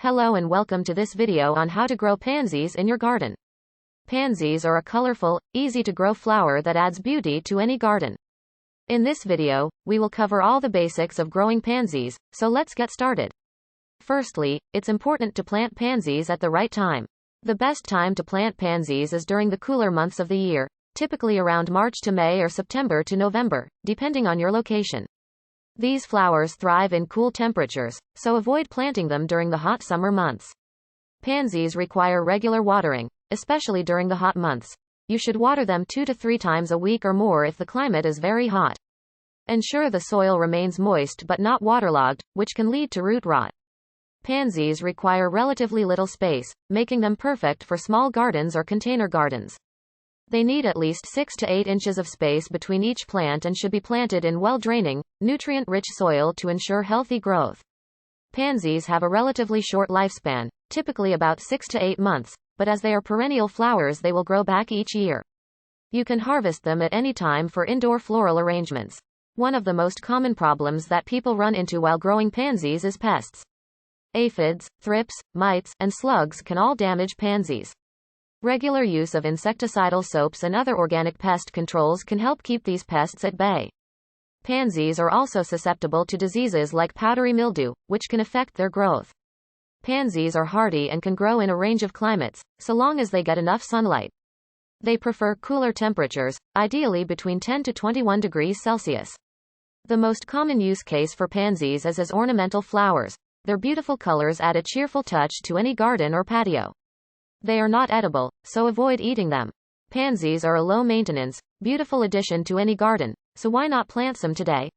Hello and welcome to this video on how to grow pansies in your garden. Pansies are a colorful, easy to grow flower that adds beauty to any garden. In this video, we will cover all the basics of growing pansies, so let's get started. Firstly, it's important to plant pansies at the right time. The best time to plant pansies is during the cooler months of the year, typically around March to May or September to November, depending on your location. These flowers thrive in cool temperatures, so avoid planting them during the hot summer months. Pansies require regular watering, especially during the hot months. You should water them 2 to 3 times a week or more if the climate is very hot. Ensure the soil remains moist but not waterlogged, which can lead to root rot. Pansies require relatively little space, making them perfect for small gardens or container gardens. They need at least 6 to 8 inches of space between each plant and should be planted in well-draining, nutrient-rich soil to ensure healthy growth. Pansies have a relatively short lifespan, typically about 6 to 8 months, but as they are perennial flowers they will grow back each year. You can harvest them at any time for indoor floral arrangements. One of the most common problems that people run into while growing pansies is pests. Aphids, thrips, mites, and slugs can all damage pansies. Regular use of insecticidal soaps and other organic pest controls can help keep these pests at bay. Pansies are also susceptible to diseases like powdery mildew, which can affect their growth. Pansies are hardy and can grow in a range of climates, so long as they get enough sunlight. They prefer cooler temperatures, ideally between 10 to 21 degrees Celsius. The most common use case for pansies is as ornamental flowers. Their beautiful colors add a cheerful touch to any garden or patio. They are not edible, so avoid eating them. Pansies are a low-maintenance, beautiful addition to any garden, so why not plant some today?